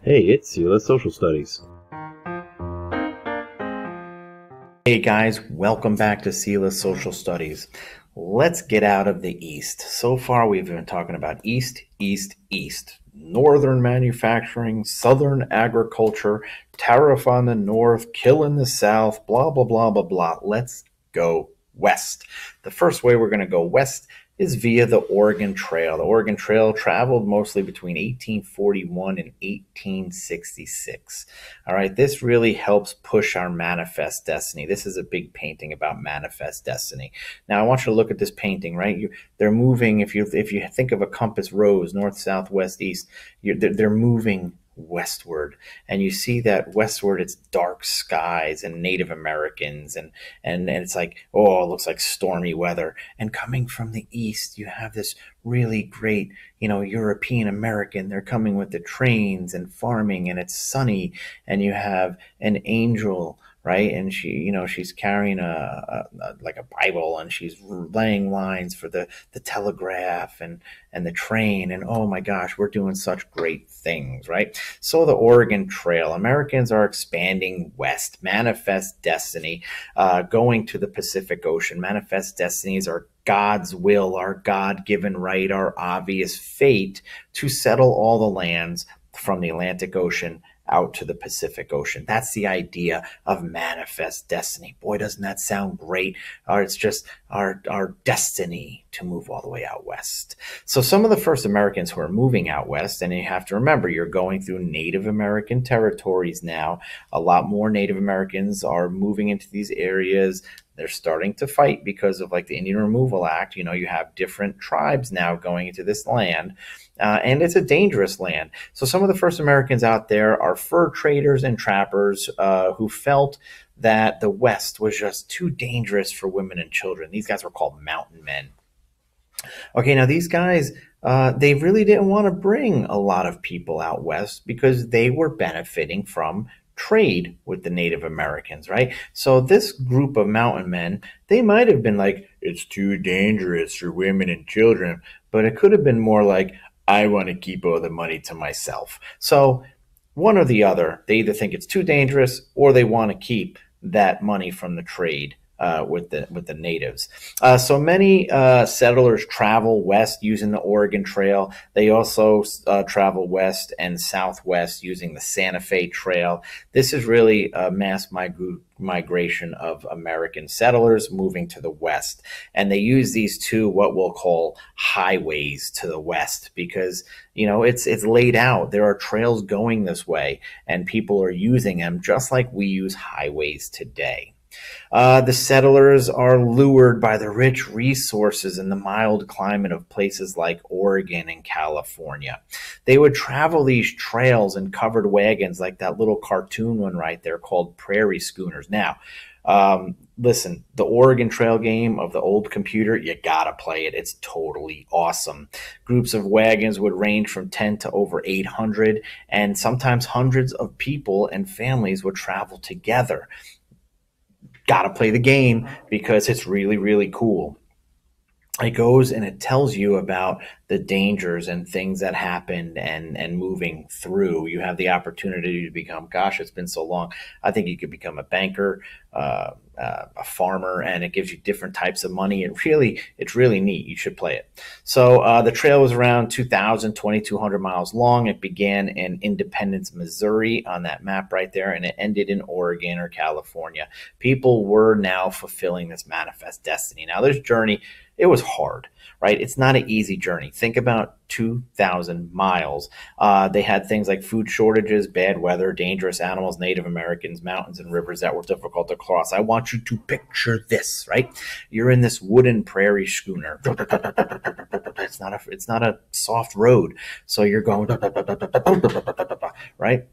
Hey, it's Sela Social Studies. Hey guys, welcome back to Sela Social Studies. Let's get out of the East. So far, we've been talking about East, East, East. Northern manufacturing, Southern agriculture, tariff on the North, kill in the South, blah, blah, blah, blah, blah. Let's go west. The first way we're going to go west is via the Oregon Trail. The Oregon Trail traveled mostly between 1841 and 1866. All right, this really helps push our manifest destiny. This is a big painting about manifest destiny. Now, I want you to look at this painting, right? They're moving. If you think of a compass rose, north, south, west, east, they're moving westward, and you see that westward it's dark skies and Native Americans, and it's like, oh, it looks like stormy weather. And coming from the east, you have this really great, European American. They're coming with the trains and farming, and it's sunny, and you have an angel, right? And she's carrying like a Bible, and she's laying lines for the telegraph and the train. And oh my gosh, we're doing such great things, right? So the Oregon Trail, Americans are expanding west, manifest destiny, going to the Pacific Ocean. Manifest destinies are God's will, our God-given right, our obvious fate to settle all the lands from the Atlantic Ocean out to the Pacific Ocean. That's the idea of manifest destiny. Boy, doesn't that sound great? Or it's just our destiny to move all the way out west. So some of the first Americans who are moving out west, and you have to remember, you're going through Native American territories now. A lot more Native Americans are moving into these areas. They're starting to fight because of like the Indian Removal Act. You have different tribes now going into this land. And it's a dangerous land. So some of the first Americans out there are fur traders and trappers who felt that the West was just too dangerous for women and children. These guys were called mountain men. Okay, now these guys, they really didn't want to bring a lot of people out west because they were benefiting from trade with the Native Americans, right? So this group of mountain men, they might have been like, it's too dangerous for women and children, but it could have been more like, I want to keep all the money to myself. So one or the other, they either think it's too dangerous or they want to keep that money from the trade with the natives. So many settlers travel west using the Oregon Trail. They also travel west and southwest using the Santa Fe Trail. This is really a mass migration of American settlers moving to the west. And they use these two, what we'll call highways to the west, because it's laid out. There are trails going this way, and people are using them just like we use highways today. The settlers are lured by the rich resources and the mild climate of places like Oregon and California. They would travel these trails in covered wagons, like that little cartoon one right there called Prairie Schooners. Now, listen, the Oregon Trail game of the old computer, you gotta play it. It's totally awesome. Groups of wagons would range from 10 to over 800, and sometimes hundreds of people and families would travel together. Got to play the game because it's really, really cool. It goes and it tells you about the dangers and things that happened and moving through. You have the opportunity to become, gosh, it's been so long. I think you could become a banker, a farmer, and it gives you different types of money. It's really neat. You should play it. So the trail was around 2,200 miles long. It began in Independence, Missouri on that map right there, and it ended in Oregon or California. People were now fulfilling this manifest destiny. Now, this journey, it was hard, right? It's not an easy journey. Think about 2,000 miles. They had things like food shortages, bad weather, dangerous animals, Native Americans, mountains and rivers that were difficult to cross. I want you to picture this, right? You're in this wooden prairie schooner. It's not a soft road. So you're going, right?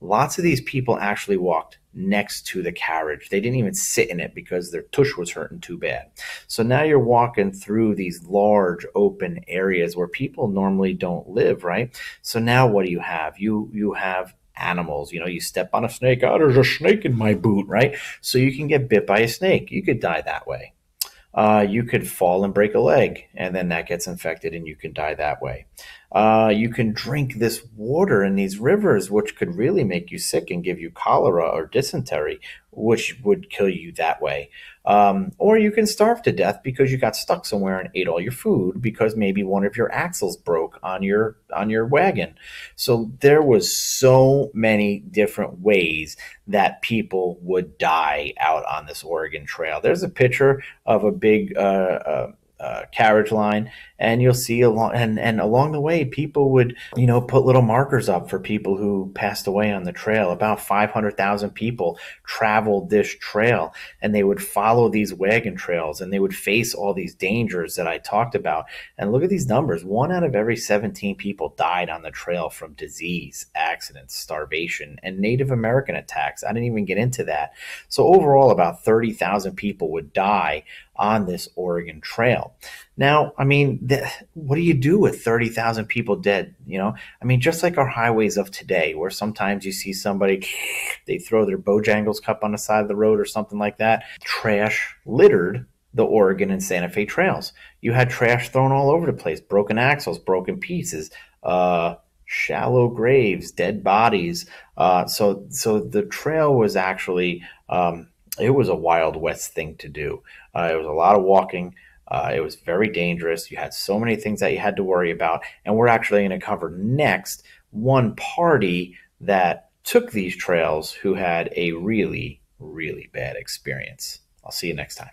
Lots of these people actually walked next to the carriage. They didn't even sit in it because their tush was hurting too bad. So now you're walking through these large open areas where people normally don't live, right? So now what do you have? You have animals. You step on a snake. Oh, there's a snake in my boot, right? So you can get bit by a snake. You could die that way. You could fall and break a leg, and then that gets infected and you can die that way. You can drink this water in these rivers, which could really make you sick and give you cholera or dysentery, which would kill you that way. Or you can starve to death because you got stuck somewhere and ate all your food because maybe one of your axles broke on your wagon. So there was so many different ways that people would die out on this Oregon Trail. There's a picture of a big carriage line, and you'll see along the way people would put little markers up for people who passed away on the trail. About 500,000 people traveled this trail, and they would follow these wagon trails, and they would face all these dangers that I talked about. And look at these numbers: 1 out of every 17 people died on the trail from disease, accidents, starvation, and Native American attacks. I didn't even get into that. So overall, about 30,000 people would die on this Oregon Trail. Now, I mean, what do you do with 30,000 people dead? I mean, just like our highways of today, where sometimes you see somebody, they throw their Bojangles cup on the side of the road or something like that. Trash littered the Oregon and Santa Fe trails. You had trash thrown all over the place, broken axles, broken pieces, shallow graves, dead bodies. So the trail was actually, it was a Wild West thing to do. It was a lot of walking. It was very dangerous. You had so many things that you had to worry about. And we're actually going to cover next one party that took these trails who had a really, really bad experience. I'll see you next time.